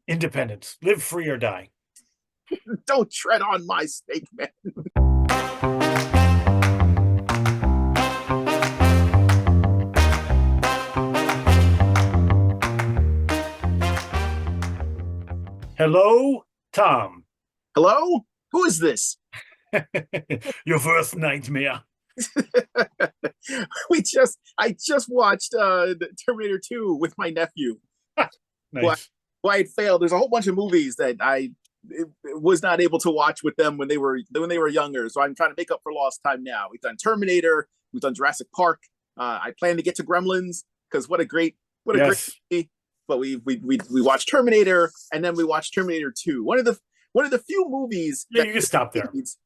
Independence. Live free or die. Don't tread on my snake, man. Hello, Tom. Hello? Who is this? Your first nightmare. I just watched Terminator 2 with my nephew. Why Nice. why it failed. There's a whole bunch of movies that I was not able to watch with them when they were younger. So I'm trying to make up for lost time now. We've done Terminator, we've done Jurassic Park. I plan to get to Gremlins because what a great Yes. movie. But we watched Terminator and then we watched Terminator 2. One of the few movies Yeah, that you can stop there. succeeds,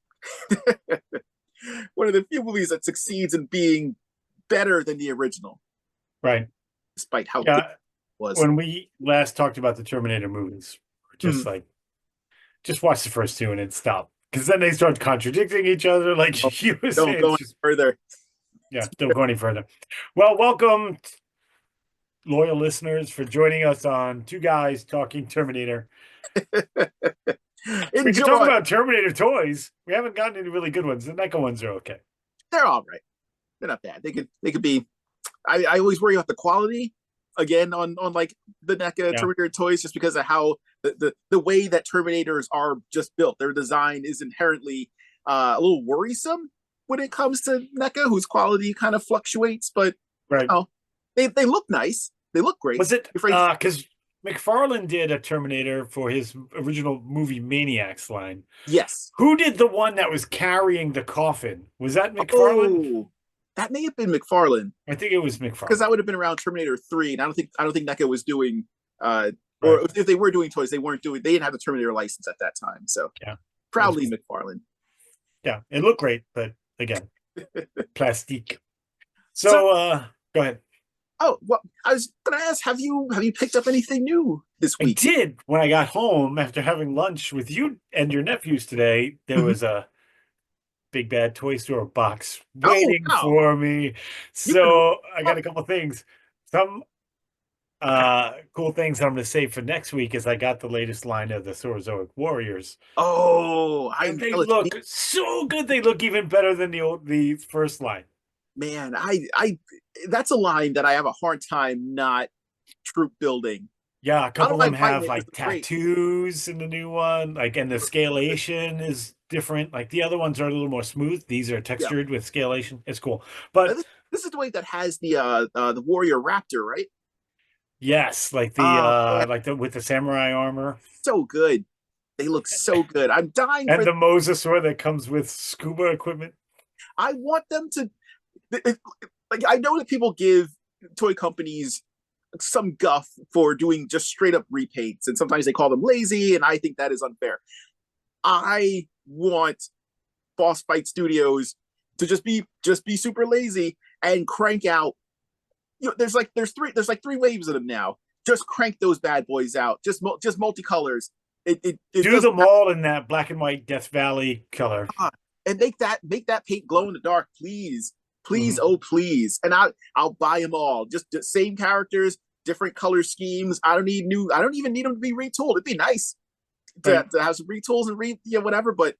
one of the few movies that succeeds in being better than the original, Right. despite how good Yeah. it was. When we last talked about the Terminator movies, just Mhm. like, just watch the first two and then stop. Because then they start contradicting each other. Oh, Like you were don't saying, go it's any just, further. yeah, don't go any further. Well, welcome, loyal listeners, for joining us on Two Guys Talking Terminator. We could talk Enjoy. about Terminator toys. We haven't gotten any really good ones. The NECA ones are okay. They're all right. They're not bad. They could be. I always worry about the quality again on like the NECA Yeah. Terminator toys just because of how the way that Terminators are just built. Their design is inherently a little worrisome when it comes to NECA, whose quality kind of fluctuates. But Right. oh, they look nice. They look great. Was it Afraid, because McFarlane did a Terminator for his original movie Maniacs line? yes. Who did the one that was carrying the coffin? Was that McFarlane? Oh, that may have been McFarlane I think it was because McFarlane. that would have been around Terminator 3, and I don't think NECA was doing Right. or if they were doing toys, they didn't have the Terminator license at that time. So Yeah. It was proudly cool. McFarlane. Yeah. It looked great, but again, plastique. So So go ahead. oh well, I was gonna ask, have you picked up anything new this I week? did when I got home after having lunch with you and your nephews today. There Mhm. was a big bad toy store box Oh waiting wow, for me. you've been So I got up. a couple things. Some cool things I'm going to save for next week is I got the latest line of the Saurozoic Warriors, Oh, and they let's see, look so good. They look even better than the first line. man. I that's a line that I have a hard time not troop building. Yeah, a I don't couple of them mind fighting have it because like it's great. tattoos in the new one, like, and the scalation is different. Like the other ones are a little more smooth. These are Yeah, textured with scalation. It's cool. But this is the way that has the warrior raptor, right? yes, Oh man, like the with the samurai armor so good. They look so good. I'm dying and for. the mosasaur that comes with scuba equipment. I want them to. Like I know that people give toy companies some guff for doing just straight up repaints, and sometimes they call them lazy, and I think that is unfair. I want Boss Fight Studios to just be super lazy and crank out. There's like three waves of them now. Just crank those bad boys out. Just multicolors. It Do doesn't them have all in that black and white Death Valley color. and make that paint glow in the dark, please, please, Mhm. oh please, and I'll buy them all. Just the same characters, different color schemes. I don't need new. I don't even need them to be retooled. It'd be nice to, Right. to have some retools and whatever, but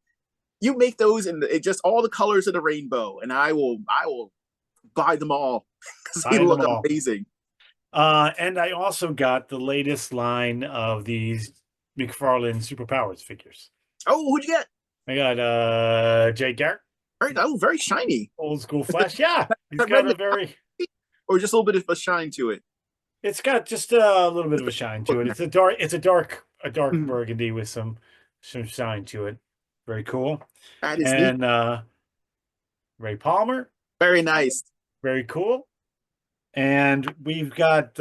you make those and it just all the colors of the rainbow, and I will buy them all because they Buy them look all. amazing. And I also got the latest line of these McFarlane Superpowers figures. Oh, who'd you get? I got Jay Garrett, Right, oh, very shiny. old school Flash. Yeah, he's That red got and a very or just a little bit of a shine to it. it's got just a little bit of a shine to Look, it. It's a dark mhm, burgundy with some shine to it. Very cool. that is neat. And Ray Palmer, Very nice. very cool. And we've got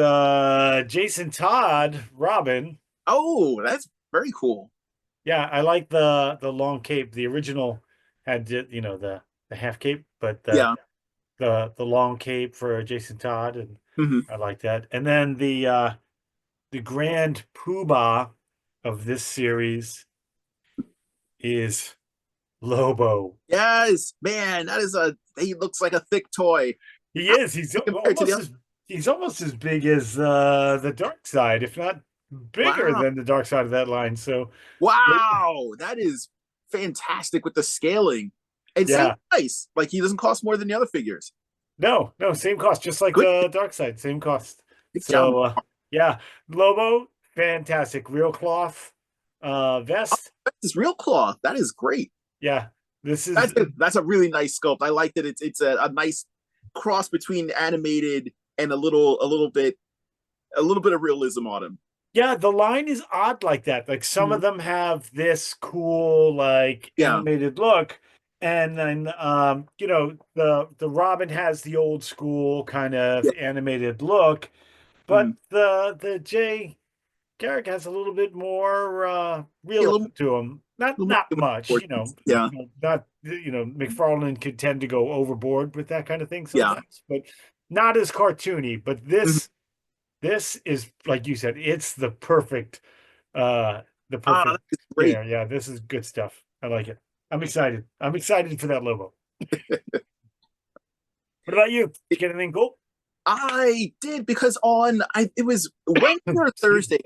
Jason Todd, Robin. Oh, that's very cool. Yeah, I like the long cape. The original had the half cape, but Yeah. the long cape for Jason Todd, and Mhm. I like that. And then the grand poobah of this series is Lobo. Yes, man, he looks like a thick toy. He How is. He's compared to the almost other. as he's almost as big as the Dark Side, if not. bigger Wow. than the dark side of that line. So Wow. That is fantastic with the scaling. And same yeah, price. Like he doesn't cost more than the other figures. no, no, same cost, just like Good, dark side, same cost. good job. So yeah, Lobo, fantastic, real cloth vest. This real cloth. That is great. Yeah, this is That's a really nice sculpt. I like that it's a nice cross between animated and a little bit of realism on him. yeah, the line is odd like that. Like some of Mhm. them have this cool like Yeah. animated look, and then the Robin has the old school kind of Yeah. animated look, but Mhm. the J Garrick has a little bit more Yeah, realism to him. Not little not more much, importance. Yeah. not McFarlane could tend to go overboard with that kind of thing Yeah. sometimes, but not as cartoony. But Mhm. this is like you said, it's the Ah, perfect that's great. scare. Yeah, this is good stuff. I like it. I'm excited. I'm excited for that logo. What about you? Did you get anything cool? I did because it was Excuse me.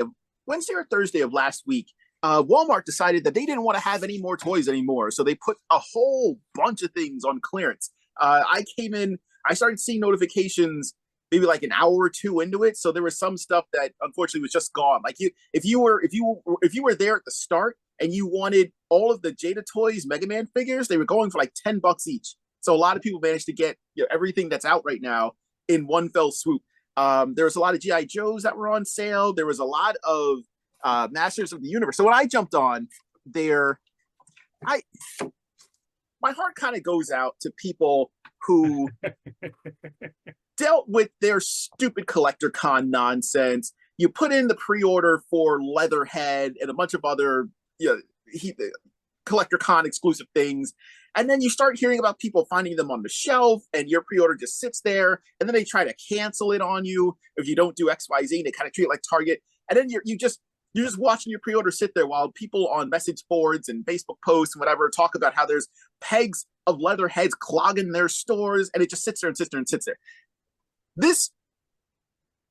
Wednesday or Thursday of last week. Walmart decided that they didn't want to have any more toys anymore, so they put a whole bunch of things on clearance. I came in, I started seeing notifications maybe like an hour or two into it, so there was some stuff that unfortunately was just gone. Like if you were there at the start and you wanted all of the Jada Toys Mega Man figures, they were going for like $10 each. So a lot of people managed to get everything that's out right now in one fell swoop. There was a lot of GI Joes that were on sale. There was a lot of Masters of the Universe. So when I jumped on there, I my heart kind of goes out to people who dealt with their stupid collector con nonsense. You put in the pre-order for Leatherhead and a bunch of other collector con exclusive things, and then you start hearing about people finding them on the shelf and your pre-order just sits there, and then they try to cancel it on you if you don't do XYZ. They kind of treat it like Target, and then you're just watching your pre-order sit there while people on message boards and Facebook posts and whatever talk about how there's pegs of leather heads clogging their stores, and it just sits there and sits there and sits there. This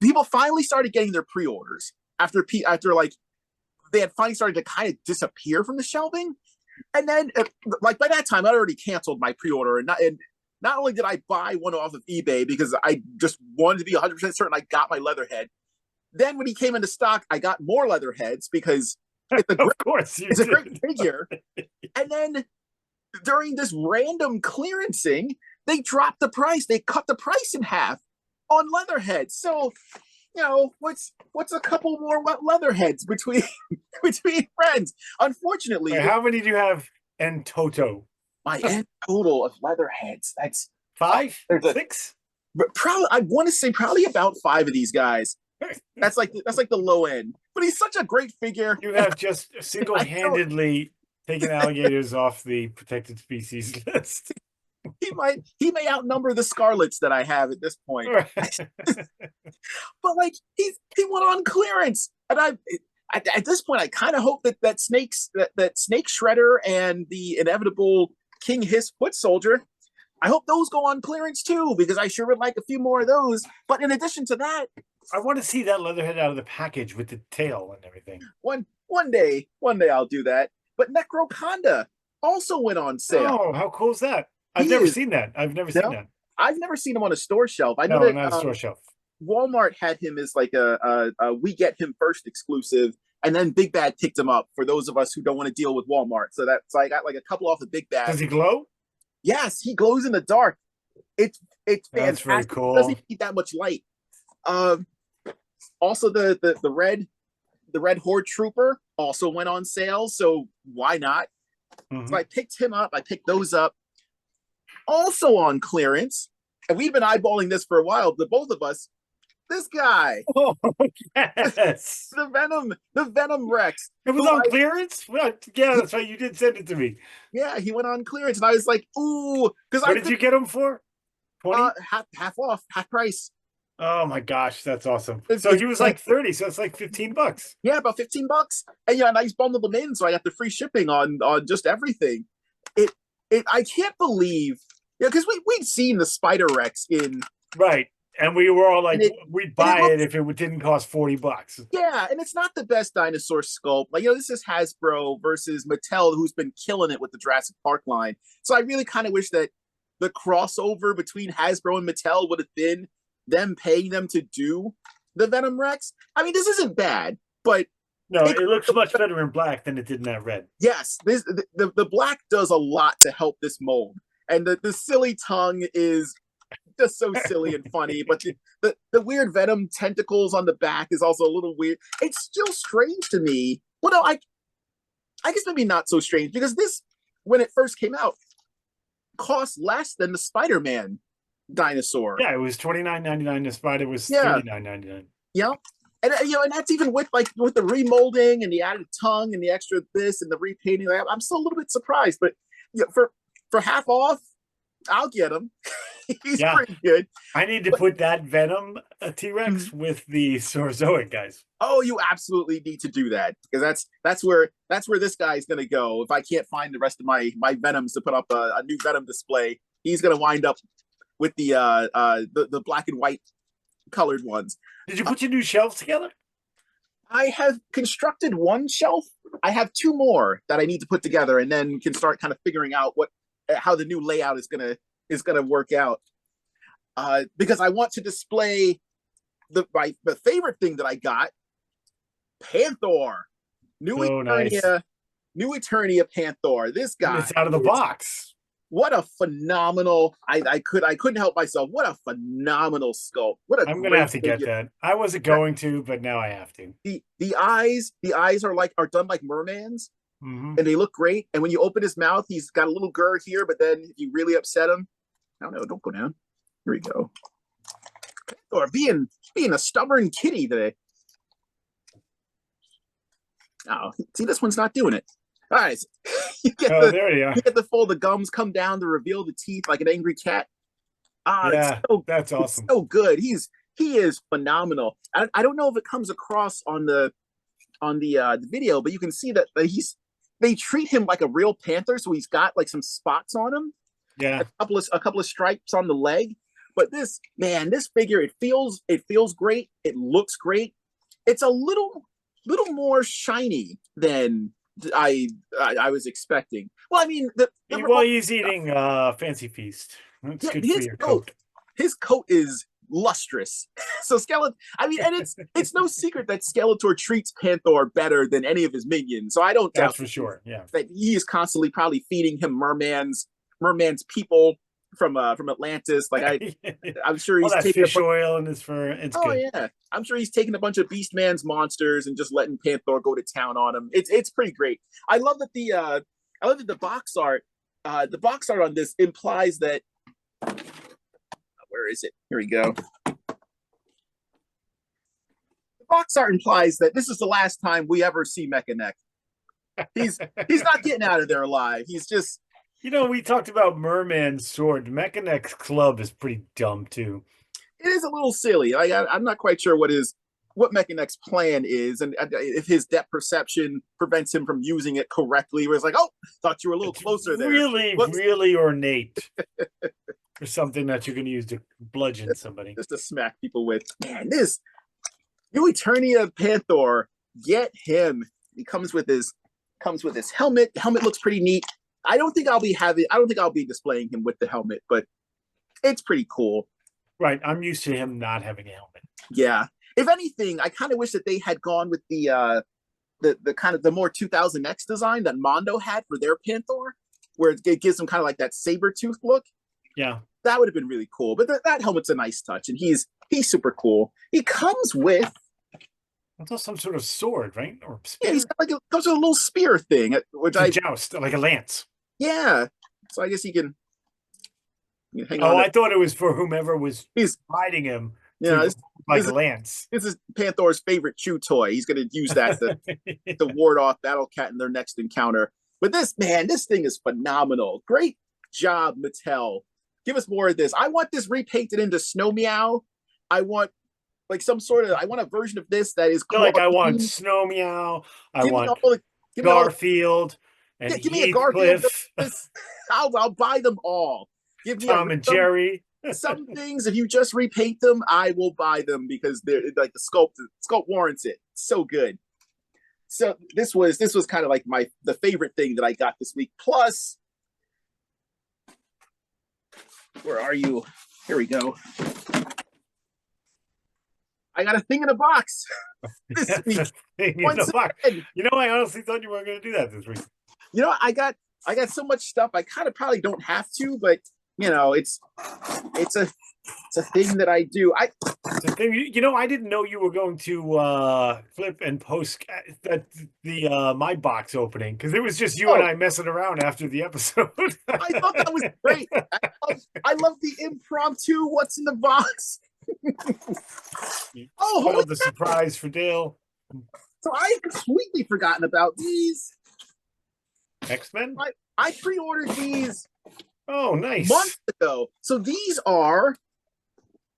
People finally started getting their pre-orders after like they had finally started to kind of disappear from the shelving. And then, like by that time, I'd already canceled my pre-order, and not only did I buy one off of eBay because I just wanted to be 100% certain I got my Leatherhead. Then when he came into stock, I got more Leatherheads because Of course you it's a great did. figure. And then during this random clearancing, they dropped the price. They cut the price in half on Leatherheads. So what's a couple more Leatherheads between between friends? Unfortunately, Wait, how many do you have in toto? my end total of Leatherheads. Five? There's a Six? probably I want to say probably about five of these guys. That's like the low end. But he's such a great figure. You have just I don't. single-handedly taken alligators off the protected species list. He may outnumber the Scarlets that I have at this point. But like he went on clearance, and at this point I kind of hope that Snake Shredder and the inevitable King Hiss Foot Soldier, I hope those go on clearance too, because I sure would like a few more of those. But in addition to that, I want to see that Leatherhead out of the package with the tail and everything. one day I'll do that. But Necroconda also went on sale. Oh, how cool is that? I've He never is seen that. I've never seen no, that. I've never seen him on a store shelf. I know No, that not a store shelf. Walmart had him as like a we get him first exclusive, and then Big Bad picked him up for those of us who don't want to deal with Walmart. So I got like a couple off of Big Bad. Does he glow? Yes, he glows in the dark. It's That's very fantastic. It doesn't cool. need that much light. Also the red Horde Trooper also went on sale, so why not? So I picked him up. I picked those up. Also on clearance, and we've been eyeballing this for a while. The both of us. This guy, Oh, yes. the Venom Rex. It was on clearance? Well, yeah, that's right. You did send it to me. Yeah, he went on clearance, and I was like, ooh, because What did you get him for? 20? half off, half price. Oh my gosh, that's awesome. It's, So it's, he was like 30, so it's like $15. yeah, about $15, and yeah, and I just bundled them in, so I got the free shipping on just everything. I can't believe, because we'd seen the Spider Rex in Right. And we were all and like, it we'd and it buy it looks if it didn't cost $40. yeah, and it's not the best dinosaur sculpt. Like, this is Hasbro versus Mattel, who's been killing it with the Jurassic Park line. So I really kind of wish that the crossover between Hasbro and Mattel would have been them paying them to do the Venom Rex. I mean, this isn't bad, but No, it, it looks much better in black than it did in that red. yes, the black does a lot to help this mold, and the silly tongue is just so silly and funny. But the weird Venom tentacles on the back is also a little weird. It's still strange to me. Well, no, I guess maybe not so strange, because this, when it first came out, cost less than the Spider-Man dinosaur. Yeah, it was $29.99. The spider was Yeah, $39.99. yeah. And and that's even with with the remolding and the added tongue and the extra this and the repainting. I'm still a little bit surprised, but for half off, I'll get him. He's Yeah, pretty good. I need to But put that Venom T-Rex with the Saurozoic guys. oh, you absolutely need to do that, because that's where this guy's gonna go. If I can't find the rest of my Venoms to put up a new Venom display, he's gonna wind up with the black and white colored ones. Did you put your new shelves together? I have constructed one shelf. I have two more that I need to put together, and then can start kind of figuring out how the new layout is gonna work out. Because I want to display the favorite thing that I got, Panther, new Oh, nice. Eternia, new Eternia Panther. This And guy it's out of the box. what a phenomenal! I couldn't help myself. What a phenomenal sculpt! What a I'm gonna great have to get figure. that. I wasn't going to, but now I have to. The eyes are done like mermans, Hmm. and they look great. And when you open his mouth, he's got a little gur here, but then if you really upset him, I don't know, don't go down. Here we go. Or being a stubborn kitty today. Oh, see, this one's not doing it. All right, you get Oh, there you are. the fold, the gums come down to reveal the teeth like an angry cat. Yeah, that's it's awesome. so good. He is phenomenal. I don't know if it comes across on the video, but you can see that they treat him like a real panther, so he's got like some spots on him, Yeah. a couple of stripes on the leg. But this figure, it feels great. It looks great. It's a little more shiny than I was expecting. Well, I mean, Well, he's eating Fancy Feast. That's yeah, good for your coat. his coat is lustrous. So Skeletor, I mean, and it's no secret that Skeletor treats Panther better than any of his minions. So I don't That's doubt for sure. Yeah. that he is constantly probably feeding him merman's people from Atlantis. Like I'm sure All he's that taking fish oil in his fur. It's oh good. yeah, I'm sure he's taking a bunch of Beastman's monsters and just letting Panther go to town on him. It's pretty great. I love that the box art on this implies that, where is it? Here we go. The box art implies that this is the last time we ever see Mechanic. He's not getting out of there alive. He's just, We talked about Merman's sword. Mechanex's club is pretty dumb too. it is a little silly. I'm not quite sure what Mechanex's plan is, and if his depth perception prevents him from using it correctly. Where it's like, oh, thought you were a little closer there. Really, Whoops. really ornate. Or something that you can use to bludgeon somebody. Just to smack people with. Man, this new Eternia Panther, get him. He comes with his helmet. Helmet looks pretty neat. I don't think I'll be displaying him with the helmet, but it's pretty cool. Right. I'm used to him not having a helmet. Yeah. If anything, I kind of wish that they had gone with the kind of the more 2000X design that Mondo had for their Panther, where it gives them kind of like that saber tooth look. Yeah. That would have been really cool. But that helmet's a nice touch, and he's super cool. He comes with, That's some sort of sword, right? Or spear? yeah, he's got comes with a little spear thing, which joust, like a lance. yeah. So I guess he can hang on. I thought it was for whomever was He's riding him. Yeah, Like a lance. This is Panther's favorite chew toy. He's going to use that to ward off Battle Cat in their next encounter. But this thing is phenomenal. Great job, Mattel. Give us more of this. I want this repainted into Snow Meow. I want I want a version of this that is like I want Snow Meow. I want Garfield and give me a Garfield. Heathcliff. I'll buy them all. Give me Tom and Jerry. Some things, if you just repaint them, I will buy them because they're like the sculpt warrants it. So good. So this was kind of like the favorite thing that I got this week. Plus, where are you? Here we go. I got a thing in a box this week. Once again. You know, I honestly thought you weren't going to do that this week. You know, I got so much stuff. I kind of probably don't have to, but you know, it's a thing that I do. You know, I didn't know you were going to flip and post the my box opening, because it was just you and I messing around after the episode. I thought that was great. I love the impromptu what's in the box. Hold the surprise for Dale. So I had completely forgotten about these X-Men. I pre-ordered these. Oh, nice. Months ago. So these are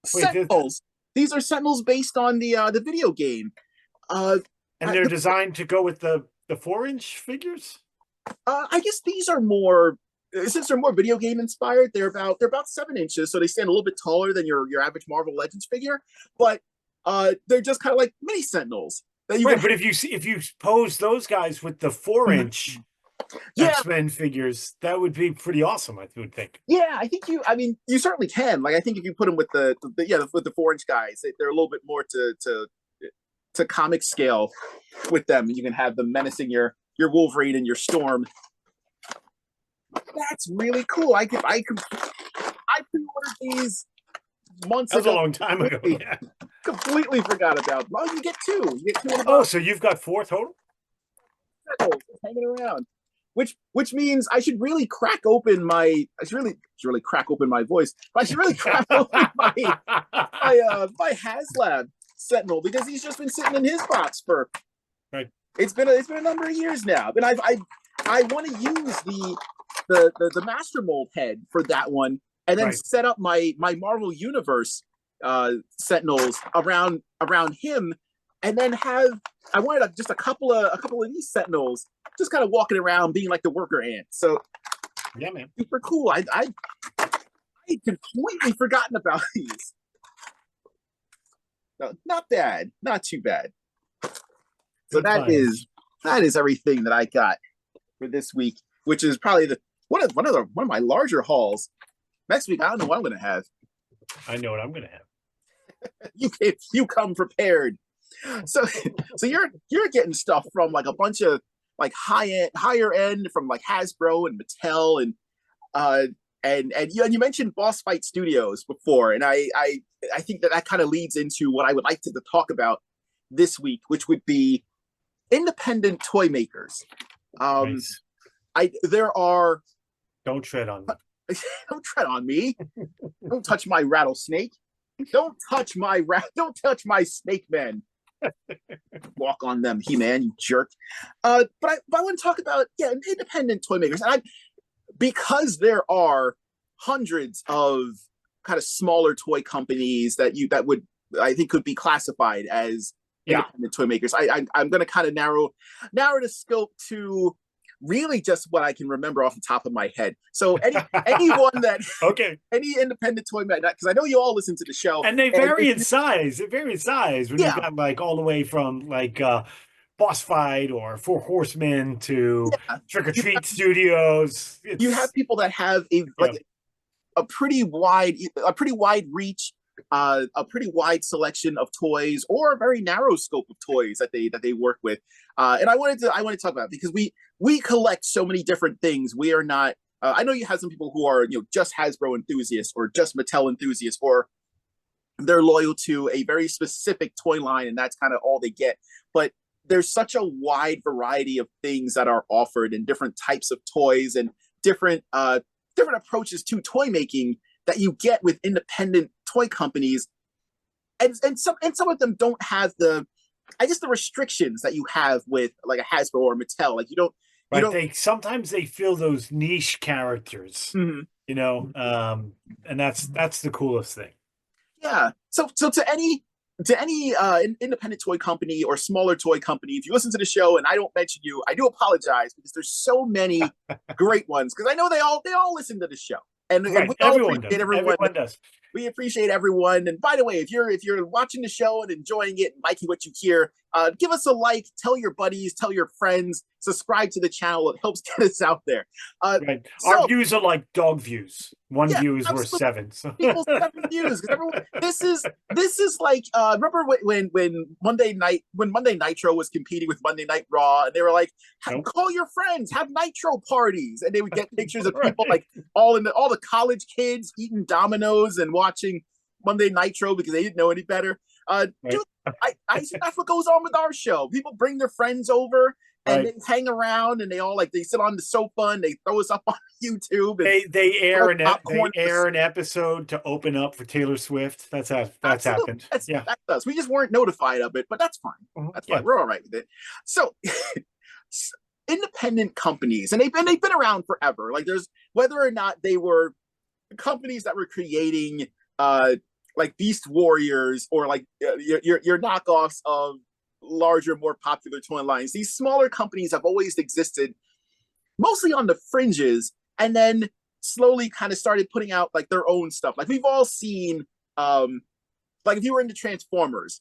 Sentinels. These are Sentinels based on the video game. And they're designed to go with the 4-inch figures? I guess these are more, since they're more video game inspired, they're about 7 inches, so they stand a little bit taller than your average Marvel Legends figure. But they're just kind of like mini Sentinels. Right, but if you pose those guys with the 4-inch X-Men figures, that would be pretty awesome, I would think. Yeah, I think you certainly can. Like, I think if you put them with the 4-inch guys, they're a little bit more to comic scale with them. You can have them menacing your Wolverine and your Storm. That's really cool. I pre-ordered these months ago. That was a long time ago. Yeah. Completely forgot about them. Oh, you get two. You get two in a box. Oh, so you've got 4 total? Hanging around. Which means I should really crack open my. I should really crack open my voice. But I should really crack open my HasLab Sentinel, because he's just been sitting in his box for. Right. It's been a number of years now, and I want to use the Master Mold head for that one, and then set up my Marvel Universe Sentinels around him, and then I wanted just a couple of these Sentinels just kind of walking around being like the worker ant. So yeah, man, super cool. I completely forgotten about these. No, not bad, not too bad. So that is everything that I got for this week, which is probably one of my larger hauls. Next week, I don't know what I'm going to have. I know what I'm going to have. You come prepared. So you're getting stuff from like a bunch of like higher end from like Hasbro and Mattel and you mentioned Boss Fight Studios before, and I think that kind of leads into what I would like to talk about this week, which would be independent toy makers. Nice. There are. Don't tread on me. Don't tread on me. Don't touch my rattlesnake. Don't touch my snake man. Walk on them, He-Man, you jerk. But I want to talk about independent toy makers, and because there are hundreds of kind of smaller toy companies that would I think could be classified as independent toy makers. I'm going to kind of narrow the scope to really just what I can remember off the top of my head. So anyone that any independent toy maker, because I know you all listen to the show, and they vary in size. They vary in size. When you've got like all the way from like Boss Fight or Four Horsemen to Trick or Treat Studios. You have people that have a pretty wide reach, a pretty wide selection of toys, or a very narrow scope of toys that they work with. And I wanted to talk about it because we collect so many different things. We are not. I know you have some people who are just Hasbro enthusiasts or just Mattel enthusiasts, or they're loyal to a very specific toy line, and that's kind of all they get. But there's such a wide variety of things that are offered, and different types of toys, and different approaches to toy making that you get with independent toy companies, and some of them don't have the restrictions that you have with like a Hasbro or Mattel. Like you don't. Sometimes they feel those niche characters, and that's the coolest thing. Yeah. So to any independent toy company or smaller toy company, if you listen to the show and I don't mention you, I do apologize, because there's so many great ones, because I know they all listen to the show. And Right. we all Everyone does. appreciate everyone. Everyone does. We appreciate everyone. And by the way, if you're watching the show and enjoying it and liking what you hear, give us a like, tell your buddies, tell your friends, subscribe to the channel. It helps get us out there. Right. Our So views are like dog views. One yeah, view is worth absolutely. seven. So. People's seven views because everyone this is like remember when Monday Nitro was competing with Monday Night Raw and they were like Nope. call your friends, have Nitro parties, and they would get pictures of people Right. like all the college kids eating Dominoes and watching Monday Nitro because they didn't know any better. Right. Dude, I think that's what goes on with our show. People bring their friends over and Right. they hang around and they sit on the sofa and they throw us up on YouTube and They popcorn. air an episode to open up for Taylor Swift. That's Absolutely. happened. Yeah. That's us. We just weren't notified of it, but that's fine. That's Yeah. fine. We're all right with it. So independent companies, and they've been around forever. Like there's whether or not they were companies that were creating like Beast Warriors or like your knockoffs of larger, more popular toy lines. These smaller companies have always existed, mostly on the fringes, and then slowly kind of started putting out like their own stuff. Like we've all seen, like if you were into Transformers,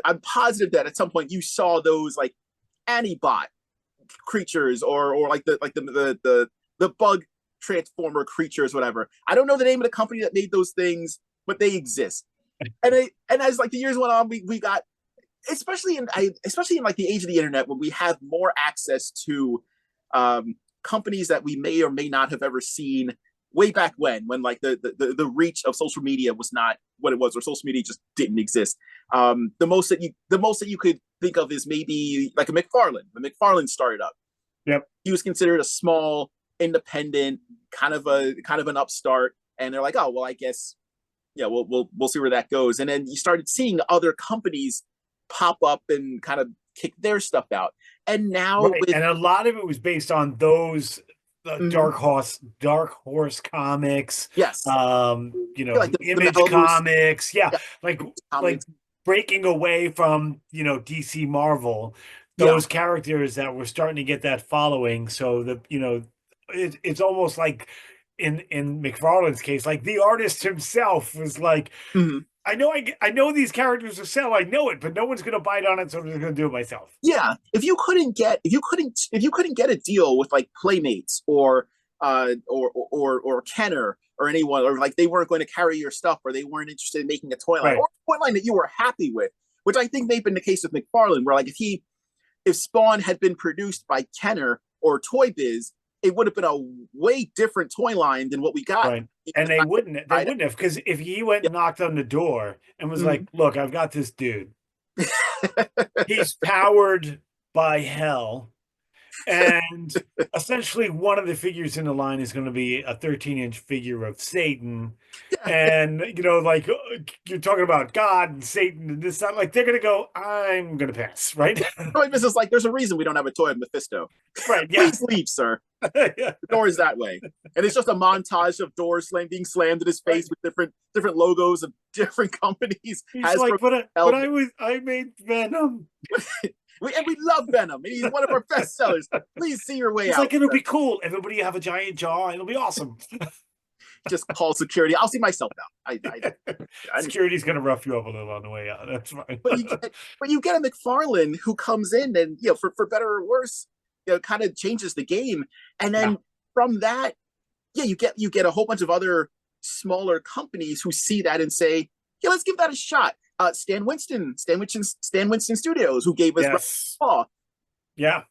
I'm positive that at some point you saw those like Antibot creatures or like the bug transformer creatures, whatever. I don't know the name of the company that made those things, but they exist. And as like the years went on, we got especially in like the age of the internet when we have more access to companies that we may or may not have ever seen way back when the reach of social media was not what it was, or social media just didn't exist. The most that you could think of is maybe like a McFarlane. When McFarlane started up, Yep. he was considered a small, independent, kind of an upstart, and they're like, oh well, I guess yeah, we'll see where that goes. And then you started seeing other companies pop up and kind of kick their stuff out. And now Right. And a lot of it was based on those Dark Horse comics, yes, like the Image Malibu's, comics. Yeah. yeah, Like comics, breaking away from, DC Marvel, yeah. those characters that were starting to get that following. So it's almost like in McFarlane's case, like the artist himself was like, Mhm. I know these characters will sell. I know it, but no one's going to bite on it, so I'm just going to do it myself. Yeah, if you couldn't get a deal with like Playmates or Kenner or anyone, or like they weren't going to carry your stuff, or they weren't interested in making a toy line, Right. or a toy line that you were happy with, which I think may have been the case with McFarlane, where like if Spawn had been produced by Kenner or Toy Biz, it would have been a way different toy line than what we got. Right. And they wouldn't have, because if he went and knocked on the door and was like, look, I've got this dude. He's powered by hell. And essentially one of the figures in the line is going to be a 13-inch figure of Satan. And, like you're talking about God and Satan and this, like they're going to go, I'm going to pass, right? Toy Biz is like, there's a reason we don't have a toy of Mephisto. Right. Yeah. Please leave, sir. Yeah. The door is that way, and it's just a montage of doors being slammed in his face with different logos of different companies. He's like, but I made Venom. we love Venom. He's one of our best sellers. Please see your way He's out. Like, it'll be cool. Everybody have a giant jaw. It'll be awesome. Just call security. I'll see myself out. Security's going to rough you up a little on the way out. That's fine. But you get a McFarlane who comes in and for better or worse, kind of changes the game. And then from that, you get a whole bunch of other smaller companies who see that and say, yeah, let's give that a shot. Stan Winston Studios, who gave us Raw. Yeah.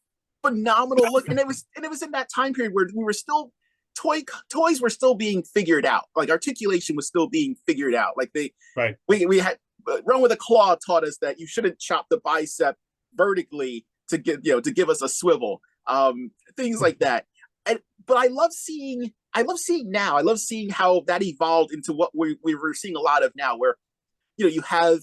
Phenomenal look. And it was in that time period where we were still toys were still being figured out. Like articulation was still being figured out. Like we had Run with a Claw taught us that you shouldn't chop the bicep vertically to give us a swivel. Things like that. But I love seeing how that evolved into what we were seeing a lot of now, where you have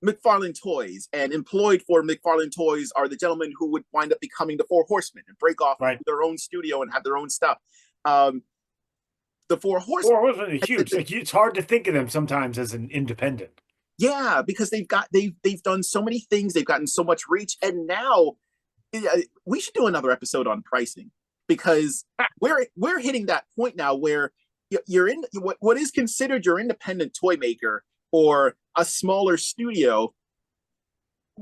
McFarlane Toys, and employed for McFarlane Toys are the gentlemen who would wind up becoming the Four Horsemen and break off their own studio and have their own stuff. The Four Horsemen are huge. Like, it's hard to think of them sometimes as an independent. Yeah, because they've done so many things, they've gotten so much reach, and now we should do another episode on pricing. because we're hitting that point now where you're in what is considered your independent toy maker or a smaller studio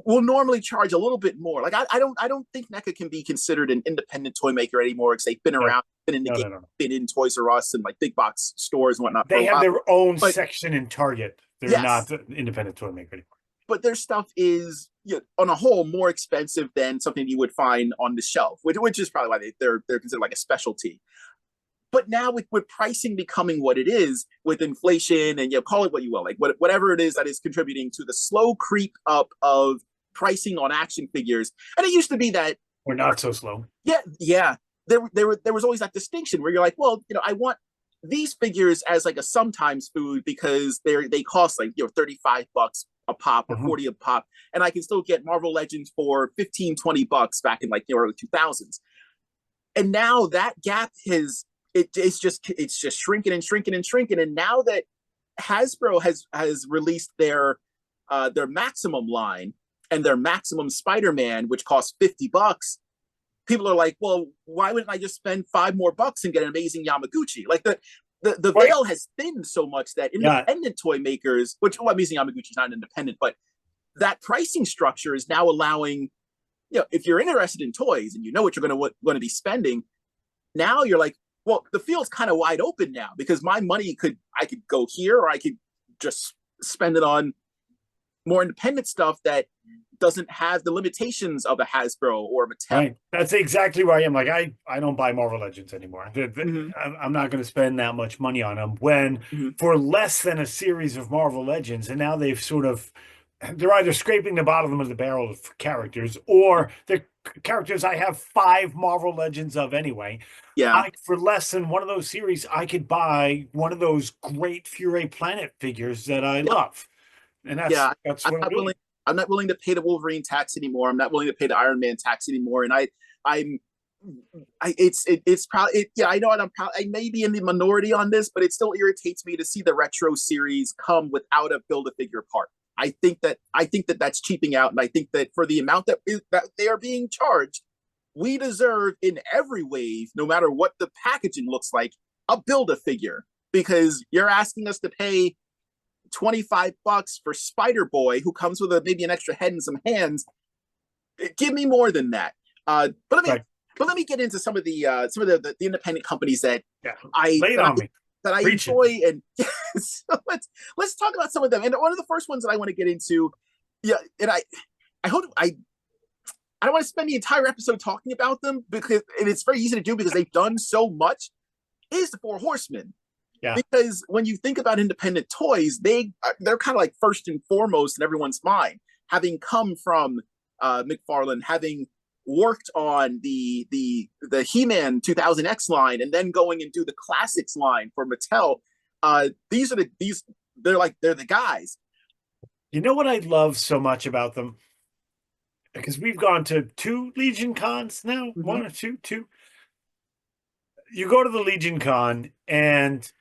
will normally charge a little bit more. Like I don't think NECA can be considered an independent toy maker anymore because they've been around, been in the game, been in Toys R Us and like big box stores and whatnot. They have their own section in Target. They're not an independent toy maker anymore. But their stuff is, on a whole, more expensive than something you would find on the shelf, which is probably why they're considered like a specialty. But now with pricing becoming what it is, with inflation and call it what you will, like whatever it is that is contributing to the slow creep up of pricing on action figures, and it used to be that we're not so slow. Yeah. There was always that distinction where you're like, well, I want these figures as like a sometimes food because they cost like $35 a pop or 40 a pop, and I can still get Marvel Legends for $15-20 back in like the early 2000s. And now that gap it's just shrinking and shrinking and shrinking. And now that Hasbro has released their Maximum line and their Maximum Spider-Man, which costs $50, people are like, well, why wouldn't I just spend $5 more and get an amazing Yamaguchi? Like the veil has thinned so much that independent toy makers, which Amazing Yamaguchi is not independent, but that pricing structure is now allowing, if you're interested in toys and what you're going to be spending, now you're like, well, the field's kind of wide open now because my money I could go here, or I could just spend it on more independent stuff that doesn't have the limitations of a Hasbro or a Mattel. Right. That's exactly where I am. Like I don't buy Marvel Legends anymore. I'm not going to spend that much money on them when for less than a series of Marvel Legends, and now they're either scraping the bottom of the barrel of characters, or they're characters I have 5 Marvel Legends of anyway. Yeah. For less than one of those series, I could buy one of those great Fury Planet figures that I love. And that's what I'm not willing to pay the Wolverine tax anymore. I'm not willing to pay the Iron Man tax anymore. And it's probably I know I may be in the minority on this, but it still irritates me to see the retro series come without a Build-A-Figure part. I think that that's cheaping out, and I think that for the amount that they are being charged, we deserve in every wave, no matter what the packaging looks like, a Build-A-Figure, because you're asking us to pay $25 for Spider-Boy, who comes with maybe an extra head and some hands. Give me more than that. But let me get into some of the independent companies that I enjoy, and so let's talk about some of them. And one of the first ones that I want to get into, and I don't want to spend the entire episode talking about them because it's very easy to do because they've done so much, is the Four Horsemen. Yeah. Because when you think about independent toys, they're kind of like first and foremost in everyone's mind, having come from McFarlane, having worked on the He-Man 2000X line, and then going and do the classics line for Mattel. They're the guys. You know what I love so much about them? Because we've gone to 2 Legion cons now, 1 or 2. You go to the Legion con, and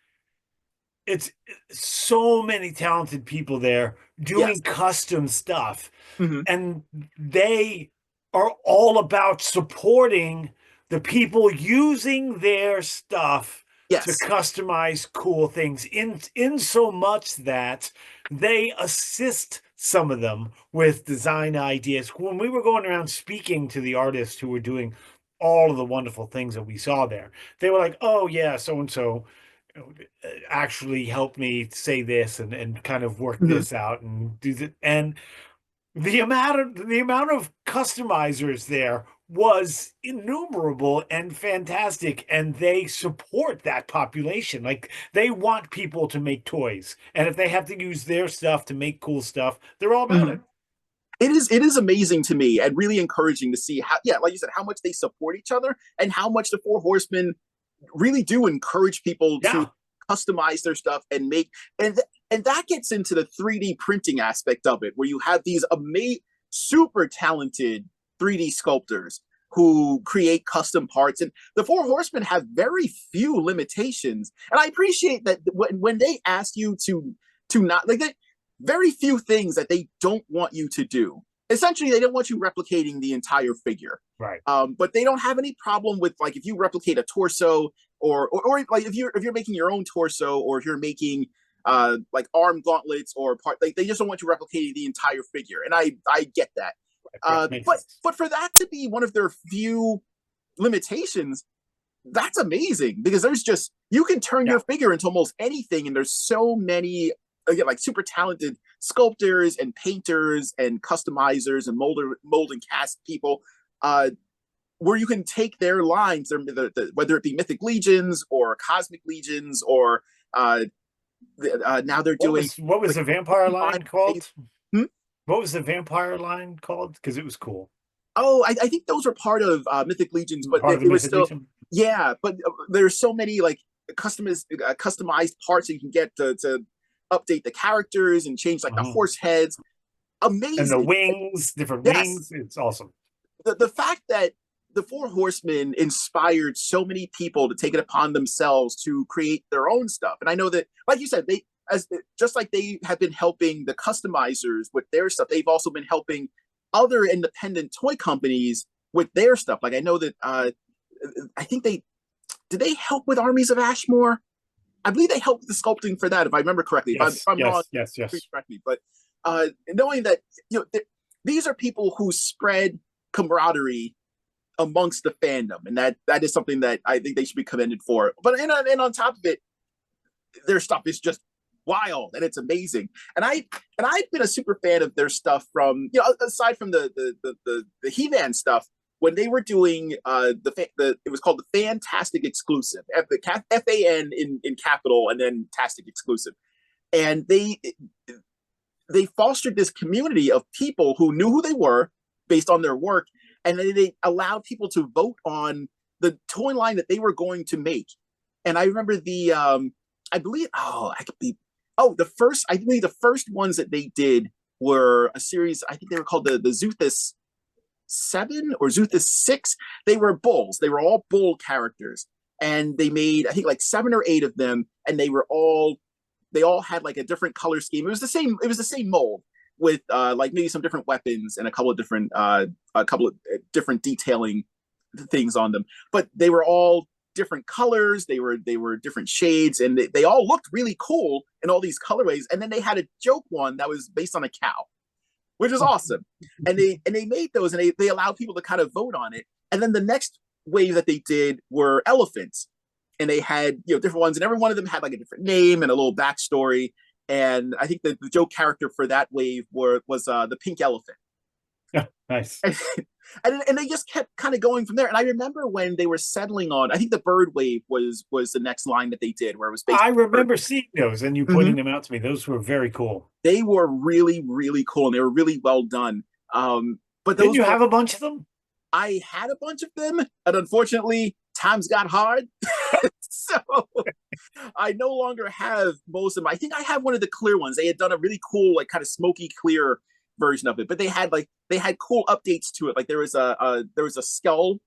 it's so many talented people there doing custom stuff, and they are all about supporting the people using their stuff to customize cool things, in so much that they assist some of them with design ideas. When we were going around speaking to the artists who were doing all of the wonderful things that we saw there, they were like, oh yeah, so and so actually helped me say this and kind of work this out and do that. And the amount of customizers there was innumerable and fantastic, and they support that population. Like, they want people to make toys, and if they have to use their stuff to make cool stuff, they're all about it. It is amazing to me and really encouraging to see how, like you said, how much they support each other and how much the Four Horsemen really do encourage people to customize their stuff and make, and that gets into the 3D printing aspect of it, where you have these super talented 3D sculptors who create custom parts. And the Four Horsemen have very few limitations. And I appreciate that when they ask you to not, like, that, very few things that they don't want you to do. essentially they don't want you replicating the entire figure. Right. But they don't have any problem with like if you replicate a torso or like if you're making your own torso, or if you're making like arm gauntlets or part, like they just don't want you replicating the entire figure, and I get that. But for that to be one of their few limitations, that's amazing, because there's just, you can turn your figure into almost anything, and there's so many, again, like super talented sculptors and painters and customizers and mold and cast people, where you can take their lines, whether it be mythic legions or cosmic legions, or now they're doing what was like, the vampire line called? Hmm? What was the vampire line called? Because it was cool. Oh, I think those were part of Mythic Legions, but Part of the it was Mythic still Legion? yeah. But there's so many like customized parts you can get to update the characters and change like the horse heads. Amazing. And the wings, different wings. It's awesome. The fact that the Four Horsemen inspired so many people to take it upon themselves to create their own stuff, and I know that, like you said, just like they have been helping the customizers with their stuff, they've also been helping other independent toy companies with their stuff. Like I know that I think did they help with Armies of Ashmore? I believe they helped with the sculpting for that, if I remember correctly. Yes, if I'm wrong, yes. please correct me. But knowing that, these are people who spread camaraderie amongst the fandom, and that is something that I think they should be commended for. But and on top of it, their stuff is just wild and it's amazing. And I've been a super fan of their stuff from, aside from the He-Man stuff, when they were doing it was called the Fantastic Exclusive, the FAN in capital and then Tastic Exclusive, and they fostered this community of people who knew who they were based on their work, and they allowed people to vote on the toy line that they were going to make. And I remember I believe the first ones that they did were a series. I think they were called the Zuthus 7 or Zuthus 6. They were bulls. They were all bull characters, and they made, I think, like 7 or 8 of them, and they all had like a different color scheme. It was the same mold with like maybe some different weapons and a couple of different detailing things on them, but they were all different colors. They were different shades, and they all looked really cool in all these colorways. And then they had a joke one that was based on a cow, which is awesome. And they made those, and they allowed people to kind of vote on it. And then the next wave that they did were elephants, and they had different ones, and every one of them had like a different name and a little backstory. And I think the joke character for that wave was the pink elephant. Yeah, nice. And they just kept kind of going from there. And I remember when they were settling on, I think the bird wave was the next line that they did, where it was based. I remember seeing those and you pointing them out to me. Those were very cool. They were really, really cool, and they were really well done. But didn't you have a bunch of them? I had a bunch of them, and unfortunately, times got hard. So I no longer have most of them. I think I have one of the clear ones. They had done a really cool, like kind of smoky clear version of it, but they had cool updates to it. Like there was a skull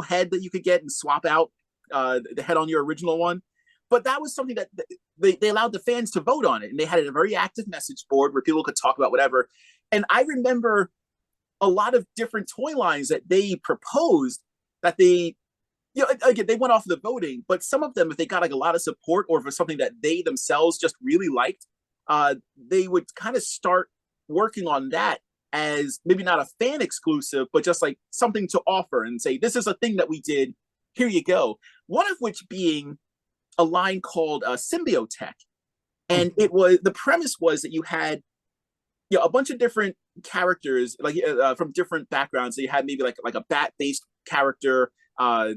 head that you could get and swap out the head on your original one. But that was something that they allowed the fans to vote on it, and they had a very active message board where people could talk about whatever. And I remember a lot of different toy lines that they proposed that they, again, they went off of the voting, but some of them, if they got like a lot of support, or if it was something that they themselves just really liked, they would kind of start working on that as maybe not a fan exclusive, but just like something to offer and say, this is a thing that we did, here you go. One of which being a line called Symbiotech. And the premise was that you had a bunch of different characters, like from different backgrounds. So you had maybe like a bat-based character, a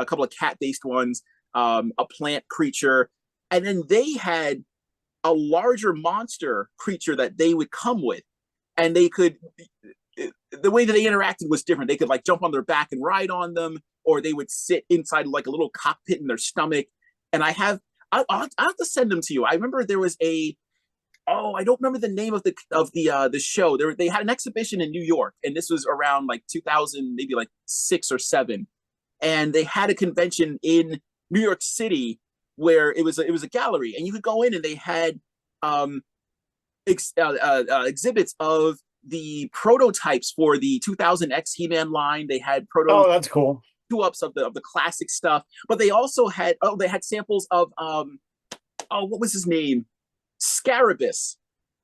couple of cat-based ones, a plant creature, and then they had a larger monster creature that they would come with, and they could, the way that they interacted was different. They could like jump on their back and ride on them, or they would sit inside like a little cockpit in their stomach. And I'll have to send them to you. I remember there was I don't remember the name of the show. They had an exhibition in New York, and this was around like 2000, maybe like 6 or 7. And they had a convention in New York City where it was a gallery, and you could go in, and they had exhibits of the prototypes for the 2000X He-Man line. They had Oh, that's cool. two-ups of the classic stuff, but they also had they had samples of what was his name? Scarabus.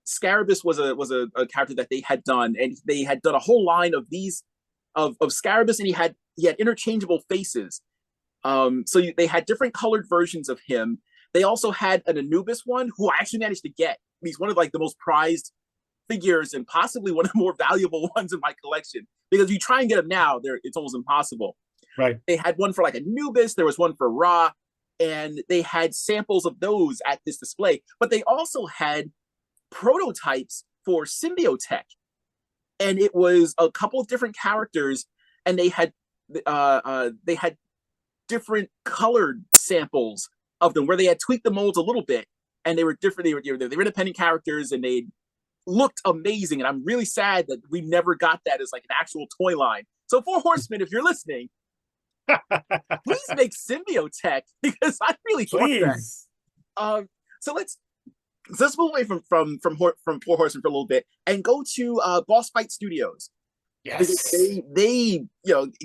Scarabus was a character that they had done, and they had done a whole line of these of Scarabus, and he had interchangeable faces. They had different colored versions of him. They also had an Anubis one, who I actually managed to get. He's one of like the most prized figures and possibly one of the more valuable ones in my collection, because if you try and get them now, it's almost impossible. Right. They had one for like Anubis. There was one for Ra, and they had samples of those at this display. But they also had prototypes for Symbiotech, and it was a couple of different characters, and they had different colored samples of them where they had tweaked the molds a little bit, and they were different. They were independent characters, and they looked amazing. And I'm really sad that we never got that as like an actual toy line. So Four Horsemen, if you're listening, please make Symbiotech, because I really want that. So let's move away from Four Horsemen for a little bit and go to Boss Fight Studios. Yes, they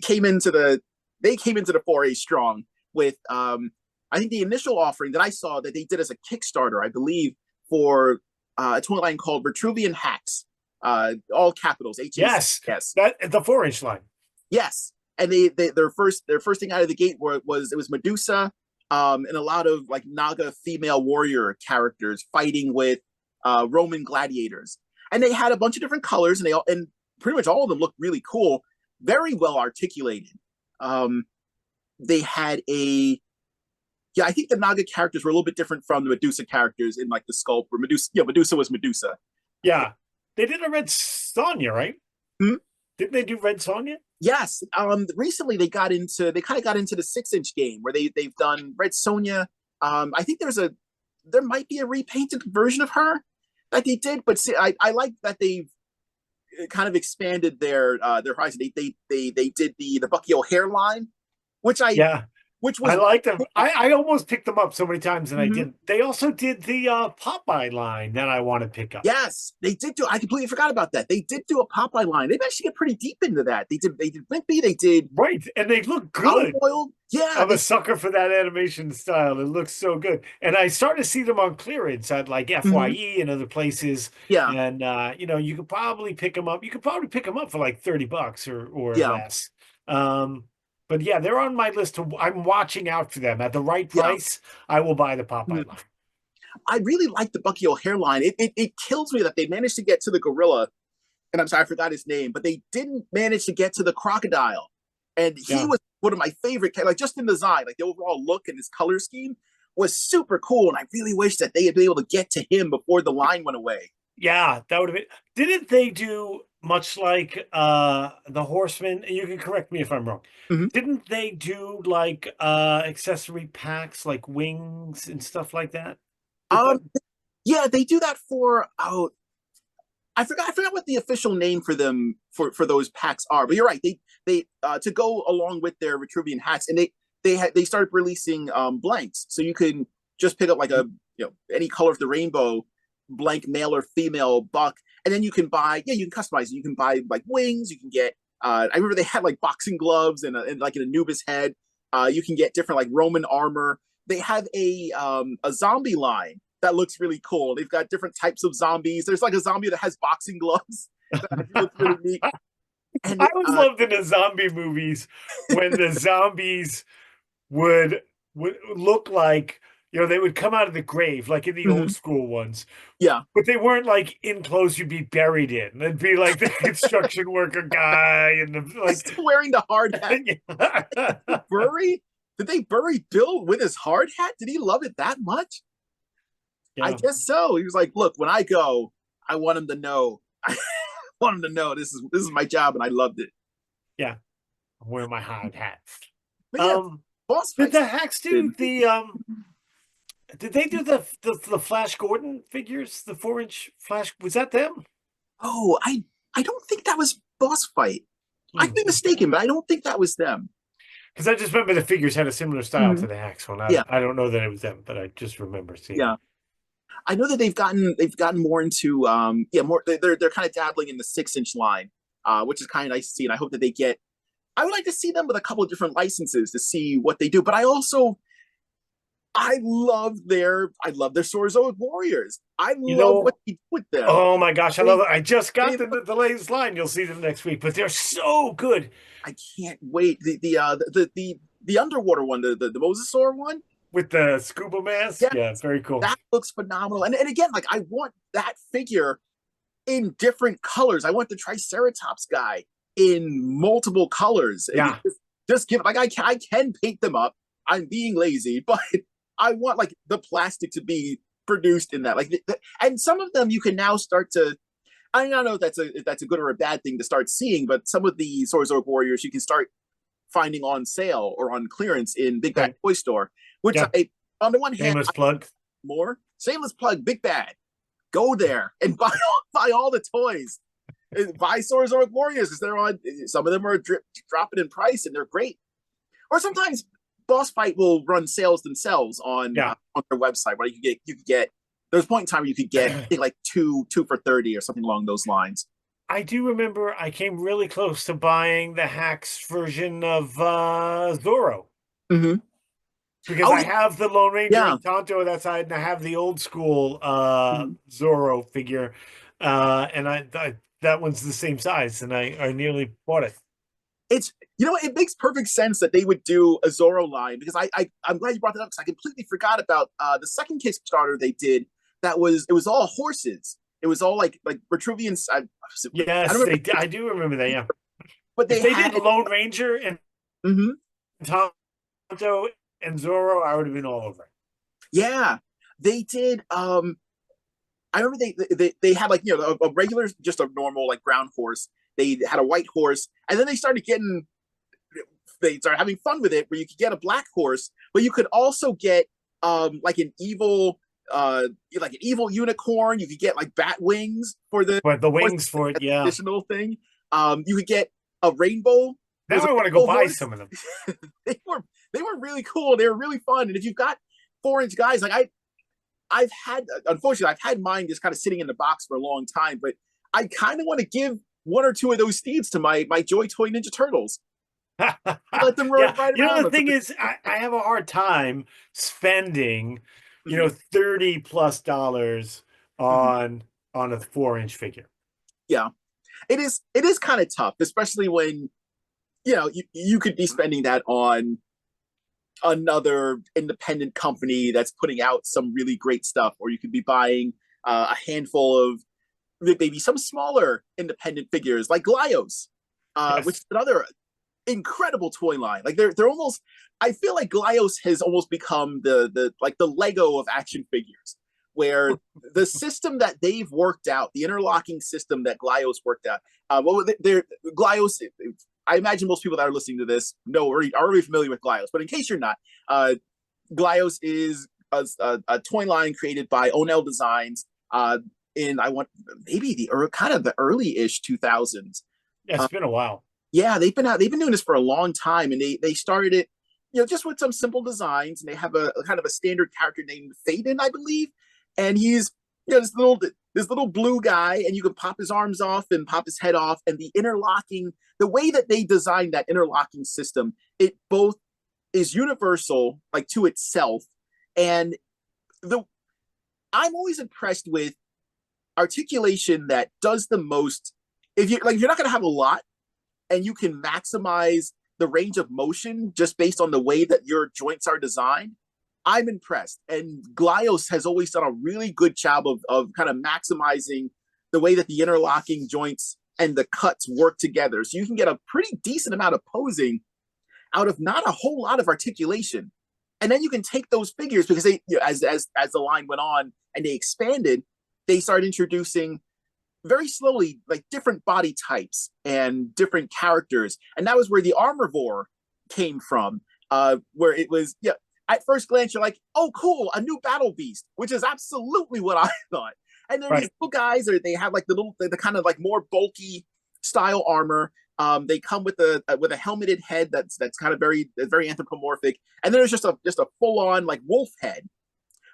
came into the foray strong with I think the initial offering that I saw that they did as a Kickstarter, I believe, for a toy line called Vitruvian Hacks, all capitals. Yes, that the 4-inch line. Yes, and their first thing out of the gate was Medusa, and a lot of like Naga female warrior characters fighting with Roman gladiators, and they had a bunch of different colors, and pretty much all of them looked really cool, very well articulated. They had I think the Naga characters were a little bit different from the Medusa characters in like the sculpt, where Medusa was Medusa. Yeah, they did a Red Sonja, right? Hmm? Didn't they do Red Sonja? Yes. Recently they kind of got into the 6-inch game where they've done Red Sonja. I think there might be a repainted version of her that they did, but see, I like that they've kind of expanded their horizon. They did the Bucky O'Hare line, which was, I liked them. I almost picked them up so many times, and I didn't. They also did the Popeye line that I want to pick up. Yes, they did do. I completely forgot about that. They did do a Popeye line. They actually get pretty deep into that. They did Wimpy. They did and they look good. Yeah, I'm a sucker for that animation style. It looks so good, and I started to see them on clearance at like FYE and other places. Yeah, and you could probably pick them up. You could probably pick them up for like $30 or less. But yeah, they're on my list. I'm watching out for them. At the right price, I will buy the Popeye line. I really like the Bucky O'Hare line. It kills me that they managed to get to the gorilla, and I'm sorry, I forgot his name, but they didn't manage to get to the crocodile. And he was one of my favorite, like just in design, like the overall look and his color scheme was super cool. And I really wish that they had been able to get to him before the line went away. Yeah, that would have been. Didn't they do much like the Horsemen? You can correct me if I'm wrong. Didn't they do like accessory packs like wings and stuff like that? Yeah, they do that for I forgot what the official name for them for those packs are, but you're right. They to go along with their Vitruvian hacks, and they started releasing blanks, so you can just pick up like any color of the rainbow blank male or female buck, and then you can buy you can customize it. You can buy like wings. You can get I remember they had like boxing gloves and like an Anubis head. You can get different like Roman armor. They have a zombie line that looks really cool. They've got different types of zombies. There's like a zombie that has boxing gloves. That looks really neat. And I always loved in the zombie movies when the zombies would look like, they would come out of the grave, like in the old school ones. Yeah. But they weren't like in clothes you'd be buried in. It'd be like the construction worker guy and still wearing the hard hat. Did they bury Bill with his hard hat? Did he love it that much? Yeah. I guess so. He was like, look, when I go, I want him to know. I want him to know this is my job, and I loved it. Yeah. I'm wearing my hard hat. Did the hacks do the did they do the Flash Gordon figures? The 4-inch Flash, was that them? Oh, I don't think that was Boss Fight. I could be mistaken, but I don't think that was them. Because I just remember the figures had a similar style to the hacks one. I don't know that it was them, but I just remember seeing. Yeah. I know that they've gotten more into yeah, more they're kind of dabbling in the 6-inch line, which is kind of nice to see. And I hope that they get. I would like to see them with a couple of different licenses to see what they do. But I love their Sorzoic Warriors. I You love what know, they do with them. oh my gosh, I love They it. I just they got the latest line. You'll see them next week, but they're so good. I can't wait. The underwater one, the Mosasaur one. With the scuba mask. Yeah, Yeah, very cool. that looks phenomenal. And again, like I want that figure in different colors. I want the Triceratops guy in multiple colors. And Yeah. just give like I can paint them up. I'm being lazy, but I want like the plastic to be produced in that. Like, and some of them you can now start to. I don't know if that's a good or a bad thing to start seeing, but some of the Sorzoic Warriors you can start finding on sale or on clearance in Big Bad Right. Toy Store. Which Yeah. on the one hand, Shameless plug. more shameless plug, Big Bad, go there and buy all the toys. Buy Sorzoic Warriors because they're on. Some of them are dropping in price and they're great. Or sometimes Boss Fight will run sales themselves Yeah. on their website where you could get. There's a point in time where you could get I think like two for 30 or something along those lines. I do remember I came really close to buying the Hacks version of Zorro Mm-hmm. because Oh I have the Lone Ranger yeah. and Tonto on that side, and I have the old school Mhm. Zorro figure, and I that one's the same size, and I nearly bought it. It's it makes perfect sense that they would do a Zorro line because I'm glad you brought that up because I completely forgot about the second Kickstarter they did. It was all horses. It was all like Vitruvian. I don't Yes, remember, I do remember that. Yeah, but if they they did had. Lone Ranger and Mhm. Tonto and Zorro, I would have been all over it. Yeah, they did. I remember they had like a regular, just a normal like brown horse. They had a white horse, and then they started having fun with it, where you could get a black horse, but you could also get like like an evil unicorn. You could get like bat wings for the But the horse wings for it, yeah. additional thing. You could get a rainbow. There Now was a I want to go rainbow buy horse. some of them. They were really cool. They were really fun. And if you've got 4-inch guys, like unfortunately, I've had mine just kind of sitting in the box for a long time, but I kind of want to give one or two of those steeds to my Joy Toy Ninja Turtles. Let them Yeah, ride you know around the on some. thing is, I have a hard time spending, Mhm, 30+ dollars mhm. on a 4-inch figure. Yeah, it is kind of tough, especially when you could be spending that on another independent company that's putting out some really great stuff, or you could be buying a handful of maybe some smaller independent figures like Glyos, which Yes. is another incredible toy line. Like they're almost. I feel like Glyos has almost become the Lego of action figures, where the system that they've worked out, the interlocking system that Glyos worked out. Well, they're Glyos. I imagine most people that are listening to this are already familiar with Glyos, but in case you're not, Glyos is a toy line created by Onel Designs in I want maybe kind of the early-ish 2000s. Yeah, it's been a while. Yeah, they've been doing this for a long time, and they started it, just with some simple designs, and they have a kind of a standard character named Faden, I believe, and he's this little blue guy, and you can pop his arms off and pop his head off, and the way that they designed that interlocking system, it both is universal, like to itself, and the I'm always impressed with articulation that does the most. If you're not going to have a lot and you can maximize the range of motion just based on the way that your joints are designed, I'm impressed. And Glyos has always done a really good job of kind of maximizing the way that the interlocking joints and the cuts work together. So you can get a pretty decent amount of posing out of not a whole lot of articulation. And then you can take those figures because as the line went on and they expanded, they started introducing very slowly like different body types and different characters, and that was where the Armorvore came from. Where it was, at first glance you're like, oh cool, a new battle beast, which is absolutely what I thought. And then these Right. little guys they have like the kind of like more bulky style armor. They come with a helmeted head that's kind of very anthropomorphic, and then there's just a full on like wolf head.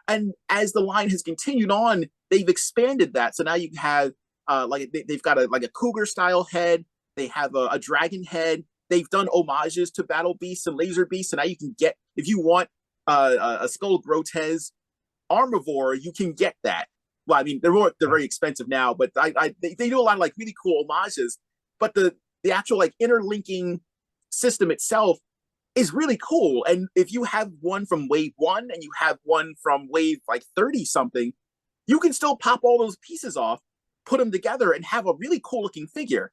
And as the line has continued on, they've expanded that. So now you have like they've got a like a cougar style head. They have a dragon head. They've done homages to battle beasts and laser beasts. And now you can get, if you want a skull grotez armivore, you can get that. Well, I mean, they're very expensive now, but they do a lot of like really cool homages. But the actual like interlinking system itself is really cool. And if you have one from wave 1 and you have one from wave like 30 something, you can still pop all those pieces off, put them together, and have a really cool looking figure.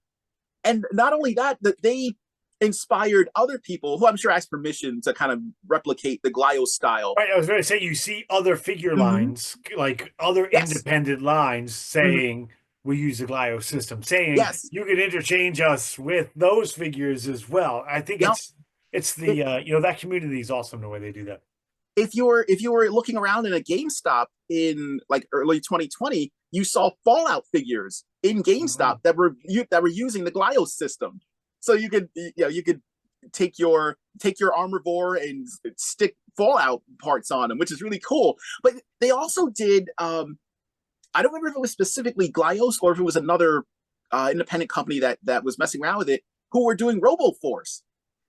And not only that, that they inspired other people who I'm sure asked permission to kind of replicate the Glio style. Right, I was going to say, you see other figure lines, like other Yes. independent lines saying we use the Glio system, saying Yes. you can interchange us with those figures as well. I think Yep. it's the that community is awesome the way they do that. If you were looking around in a GameStop in like early 2020, you saw Fallout figures in GameStop that were using the Glio system. So you could you could take your armivore and stick Fallout parts on them, which is really cool. But they also did I don't remember if it was specifically Glios or if it was another independent company that was messing around with it, who were doing RoboForce.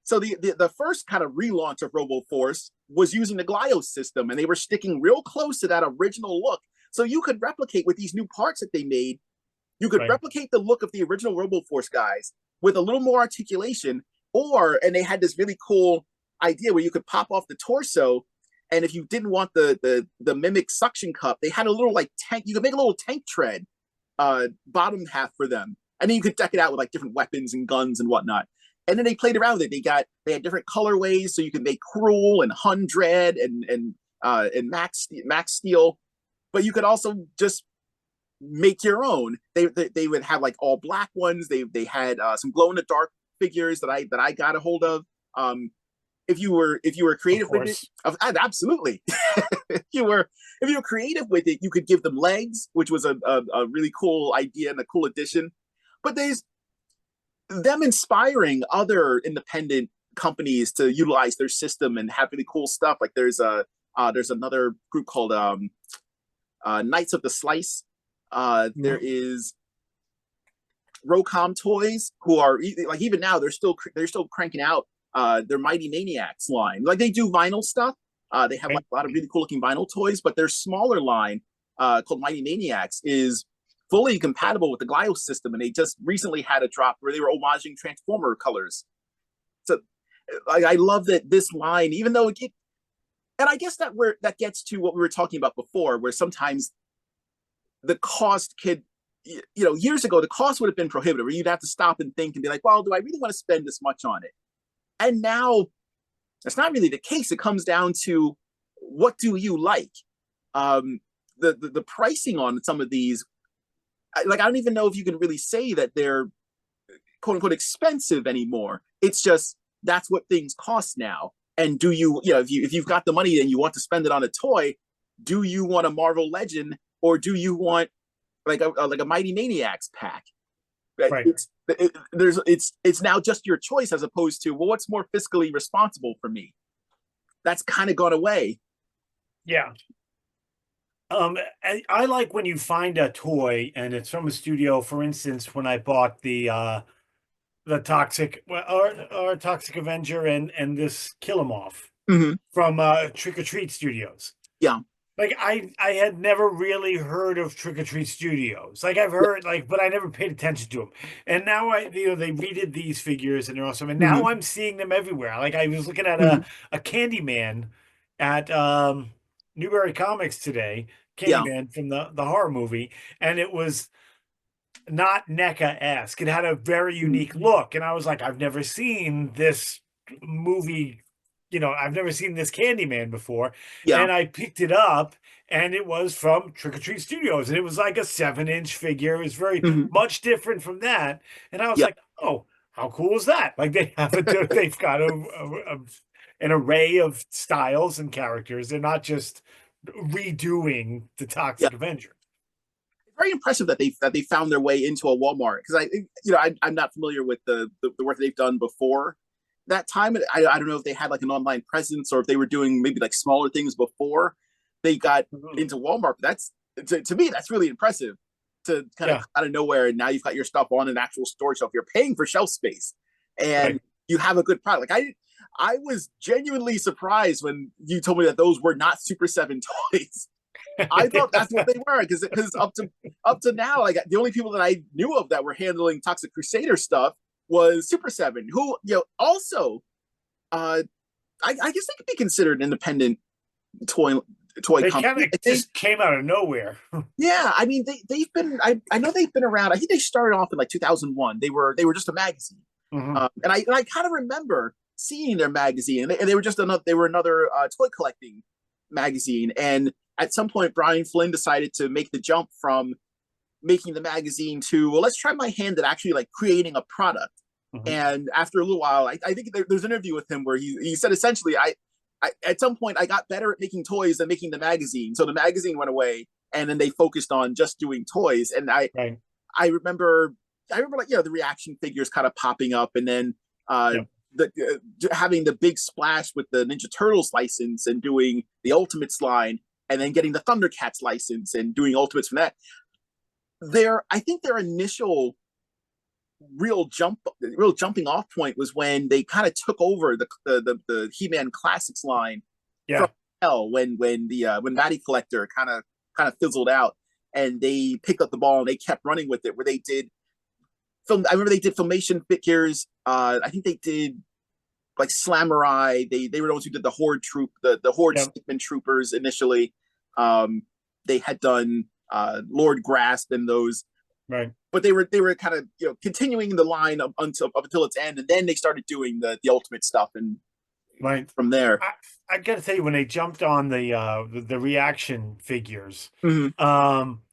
So the first kind of relaunch of RoboForce was using the Glios system, and they were sticking real close to that original look. So you could replicate with these new parts that they made. You could replicate the look of the original RoboForce guys with a little more articulation, and they had this really cool idea where you could pop off the torso, and if you didn't want the mimic suction cup, they had a little like tank. You could make a little tank tread bottom half for them, and then you could deck it out with like different weapons and guns and whatnot. And then they played around with it. They had different colorways, so you could make Cruel and Hundred and Max Steel, but you could also just make your own. They would have like all black ones. They had some glow in the dark figures that I got a hold of. If you were creative with it, absolutely. if you were creative with it, you could give them legs, which was a really cool idea and a cool addition. But there's them inspiring other independent companies to utilize their system and have really cool stuff. Like there's another group called Knights of the Slice. There is Rocom Toys, who are like, even now they're still cranking out their Mighty Maniacs line. Like they do vinyl stuff. They have like a lot of really cool looking vinyl toys, but their smaller line called Mighty Maniacs is fully compatible with the Glio system, and they just recently had a drop where they were homaging Transformer colors. So I love that this line, even though and I guess that gets to what we were talking about before, where sometimes the cost could, years ago, the cost would have been prohibitive, where you'd have to stop and think and be like, well, do I really want to spend this much on it? And now that's not really the case. It comes down to, what do you like? The pricing on some of these, like, I don't even know if you can really say that they're quote unquote expensive anymore. It's just, that's what things cost now. And do you, if you've got the money and you want to spend it on a toy, do you want a Marvel Legend, or do you want like a Mighty Maniacs pack? Right. It's now just your choice, as opposed to, well, what's more fiscally responsible for me? That's kind of gone away. Yeah. I like when you find a toy and it's from a studio. For instance, when I bought the Toxic or Toxic Avenger and this Kill 'Em Off from Trick or Treat Studios. Yeah. Like I had never really heard of Trick or Treat Studios. Like I've heard but I never paid attention to them. And now they redid these figures and they're awesome. And now I'm seeing them everywhere. Like I was looking at a Candyman at Newberry Comics today. Candyman from the horror movie, and it was not NECA-esque. It had a very unique look, and I was like, I've never seen this movie. I've never seen this Candyman before. Yeah. And I picked it up, and it was from Trick or Treat Studios, and it was like a 7-inch figure. It was very much different from that, and I was like, oh, how cool is that? Like they've got an array of styles and characters. They're not just redoing the Toxic Avenger. Very impressive that they found their way into a Walmart, because I'm not familiar with the work they've done before that time. I don't know if they had like an online presence or if they were doing maybe like smaller things before, they got Mhm. into Walmart. That's to me, that's really impressive to kind of Yeah, out of nowhere. And now you've got your stuff on an actual store shelf. You're paying for shelf space, and right. you have a good product. Like I was genuinely surprised when you told me that those were not Super Seven toys. I thought that's what they were because up to now, like the only people that I knew of that were handling Toxic Crusader stuff was Super Seven, who also uh I guess they could be considered an independent toy toy They kind company. of just came out of nowhere. Yeah, I mean they've been I know they've been around. I think they started off in like 2001. They were just a magazine, Mhm. and I kind of remember seeing their magazine, and they were just another toy collecting magazine. And at some point, Brian Flynn decided to make the jump from making the magazine to, well, let's try my hand at actually like creating a product. Mhm. And after a little while, I think there's an interview with him where he said essentially, I at some point I got better at making toys than making the magazine. So the magazine went away, and then they focused on just doing toys. And Right. I remember like the reaction figures kind of popping up, and then Yeah. having the big splash with the Ninja Turtles license and doing the Ultimates line, and then getting the Thundercats license and doing Ultimates from that. I think their initial real jumping off point was when they kind of took over the He-Man Classics line from Yeah. Hell when Matty Collector kind of fizzled out, and they picked up the ball and they kept running with it. Where they did film, I remember they did Filmation figures. I think they did like Slamurai. They were the ones who did the Horde troop, the Horde Yeah. Stickman troopers initially. Um, they had done Lord Grasp and those, Right. but they were kind of continuing the line up until its end, and then they started doing the ultimate stuff, and Right. from there. I, I gotta tell you, when they jumped on the reaction figures, Mm-hmm. um,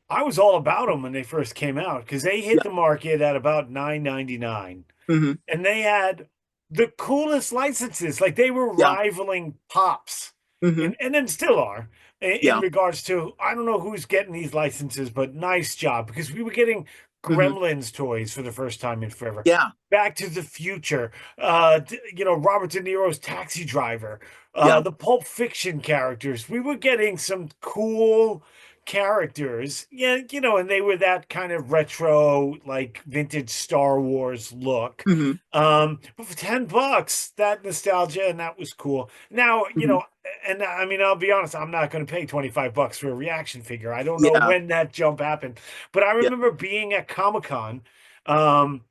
I was all about them when they first came out because they hit Yeah. the market at about 9.99, Mm-hmm. and they had the coolest licenses. Like they were Yeah. rivaling Pops, Mm-hmm. and then still are in Yeah. regards to, I don't know who's getting these licenses, but nice job because we were getting Mm-hmm. Gremlins toys for the first time in forever. Yeah. Back to the Future, Robert De Niro's Taxi Driver, Yeah. the Pulp Fiction characters. We were getting some cool characters, yeah, and they were that kind of retro, like vintage Star Wars look. Mm-hmm. But for $10, that nostalgia, and that was cool. Now, Mm-hmm. and I mean, I'll be honest, I'm not going to pay $25 for a reaction figure. I don't know Yeah. when that jump happened, but I Yeah. remember being at Comic-Con. Um,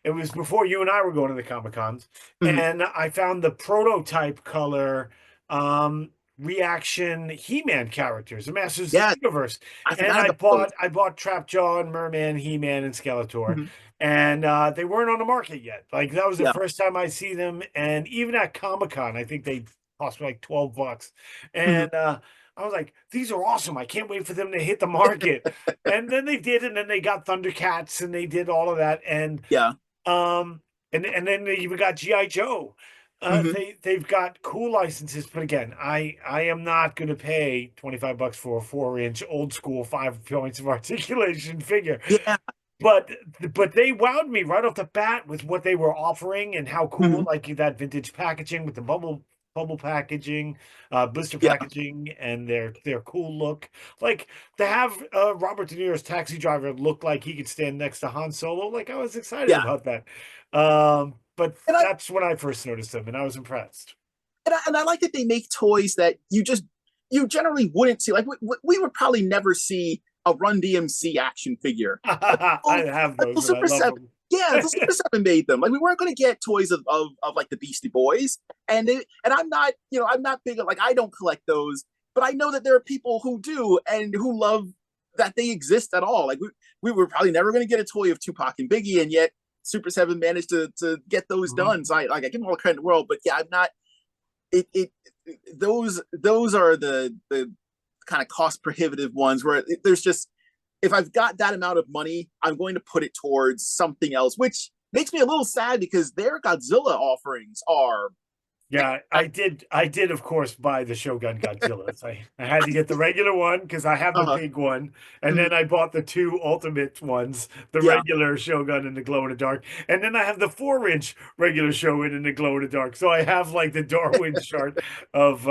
it was before you and I were going to the Comic Cons, Mm-hmm. and I found the prototype color um, reaction He-Man characters, the Masters of Yeah. the Universe, I and forgot I about those. bought I bought Trapjaw and Merman, He-Man, and Skeletor, Mm-hmm. and they weren't on the market yet. Like that was the Yeah. first time I see them, and even at Comic Con, I think they cost me like $12, Mm-hmm. and I was like, these are awesome. I can't wait for them to hit the market. And then they did, and then they got Thundercats, and they did all of that, Yeah. um, and then they even got GI Joe. Mm-hmm. They've got cool licenses, but again, I am not going to pay $25 for a 4-inch old school 5 points of articulation figure. Yeah. But they wowed me right off the bat with what they were offering and how cool, Mm-hmm. like that vintage packaging with the bubble packaging, blister Yeah. packaging, and their cool look. Like to have Robert De Niro's Taxi Driver look like he could stand next to Han Solo. Like I was excited Yeah. about that. But And I that's when I first noticed them, and I was impressed. and I like that they make toys that you generally wouldn't see. Like we would probably never see a Run DMC action figure I have until those, and I Super love 7. them. Yeah, until Super 7 made them. Like we weren't going to get toys of like the Beastie Boys, and I'm not big at, like, I don't collect those, but I know that there are people who do and who love that they exist at all. Like we were probably never going to get a toy of Tupac and Biggie, and yet Super 7 managed to get those Mhm. done. So I give them all the credit in the world, but yeah, I'm not it those are the kind of cost prohibitive ones where there's just, if I've got that amount of money, I'm going to put it towards something else, which makes me a little sad because their Godzilla offerings are Yeah, I did. I did, of course, buy the Shogun Godzillas. I had to get the regular one because I have the Uh-huh. big one, and Mhm. then I bought the two ultimate ones, the Yeah. regular Shogun and the glow in the dark, and then I have the 4-inch regular Shogun and the glow in the dark. So I have like the Darwin chart of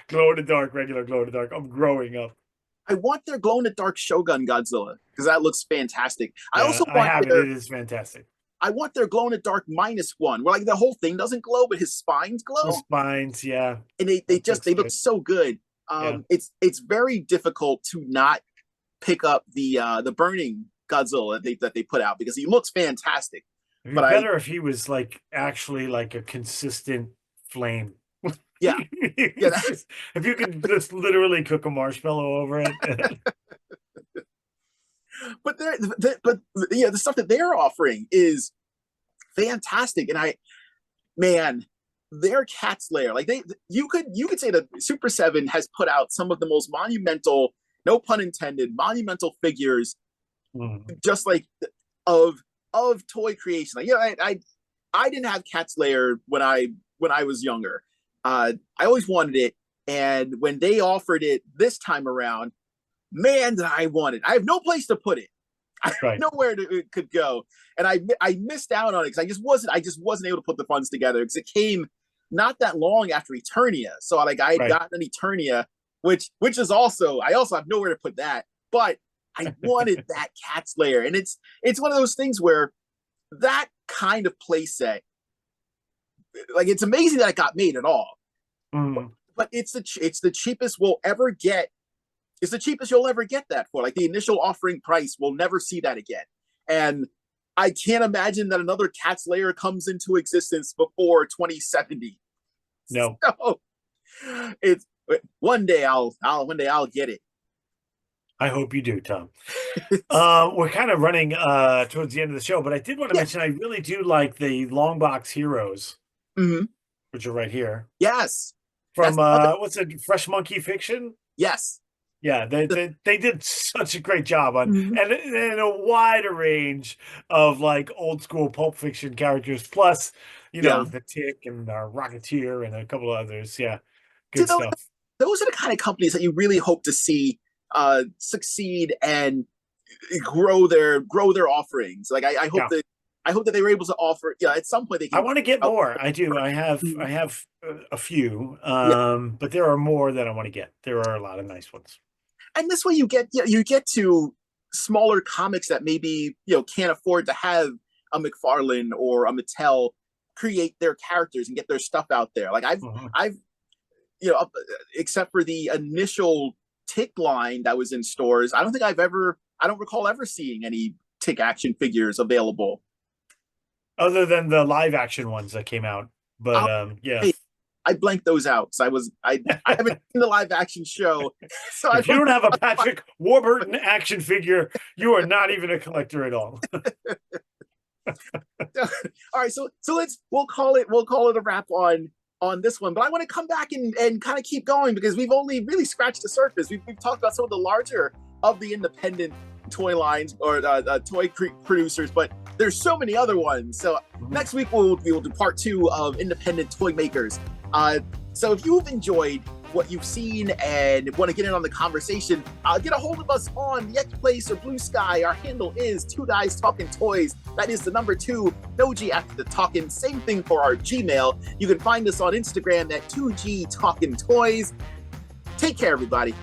glow in the dark, regular glow in the dark. I'm growing up. I want their glow in the dark Shogun Godzilla because that looks fantastic. I Yeah, also I want have it. their It is fantastic. glow in the dark -1, where like the whole thing doesn't glow, but his spines The glow, spines, yeah, and that looks they look good. so good. Yeah, It's very difficult to not pick up the burning Godzilla that they put out because he looks fantastic. it'd be But I better if he was like actually like a consistent flame. yeah yeah If you could just literally cook a marshmallow over it. but but yeah, the stuff that they're offering is fantastic, and man, their Cat's Lair, like you could say that Super 7 has put out some of the most monumental, no pun intended, monumental figures, Mm. just like of toy creation. Like, I didn't have Cat's Lair when I was younger. I always wanted it, and when they offered it this time around, man, did I want it. I have no place to put it. I have Right, nowhere it could go, and I missed out on it because I just wasn't able to put the funds together because it came not that long after Eternia. So like I had right. gotten an Eternia, which is also, I also have nowhere to put that, but I wanted that Cat's Lair, and it's one of those things where that kind of playset, like it's amazing that it got made at all, Mm. but it's the cheapest we'll ever get. It's the cheapest you'll ever get that for. Like the initial offering price, we'll never see that again. And I can't imagine that another Cat's Lair comes into existence before 2070. No, So it's one day I'll get it. I hope you do, Tom. We're kind of running towards the end of the show, but I did want to Yeah. mention I really do like the long box heroes, Mm-hmm. which are right here Yes. That's from another. what's it, Fresh Monkey Fiction? Yes. Yeah, they did such a great job on Mhm. and a wider range of like old school Pulp Fiction characters, plus Yeah. the Tick and Rocketeer and a couple of others. Yeah, See, good stuff. those are the kind of companies that you really hope to see succeed and grow their offerings. Like Yeah, I hope that they were able to offer. Yeah, at some point they I can. want to get Oh, more. I do. mhm. I have a few, Yeah, but there are more that I want to get. There are a lot of nice ones. and this way you get to smaller comics that maybe can't afford to have a McFarlane or a Mattel create their characters and get their stuff out there. Like Mhm. I've except for the initial Tick line that was in stores, I don't recall ever seeing any Tick action figures available. Other than the live action ones that came out, but I'll, yeah. hey, I blanked those out because I haven't seen the live action show, so I If you don't don't have a know. Patrick Warburton action figure, you are not even a collector at all. All right, so we'll call it a wrap on this one. But I want to come back and kind of keep going because we've only really scratched the surface. We've talked about some of the larger of the independent toy lines or producers, but there's so many other ones. So next week we will do part 2 of independent toy makers. So if you've enjoyed what you've seen and want to get in on the conversation, get a hold of us on the X Place or Blue Sky. Our handle is 2 Guys Talking Toys. That is the number 2, no G after the talking. Same thing for our Gmail. You can find us on Instagram at 2G Talking Toys. Take care, everybody.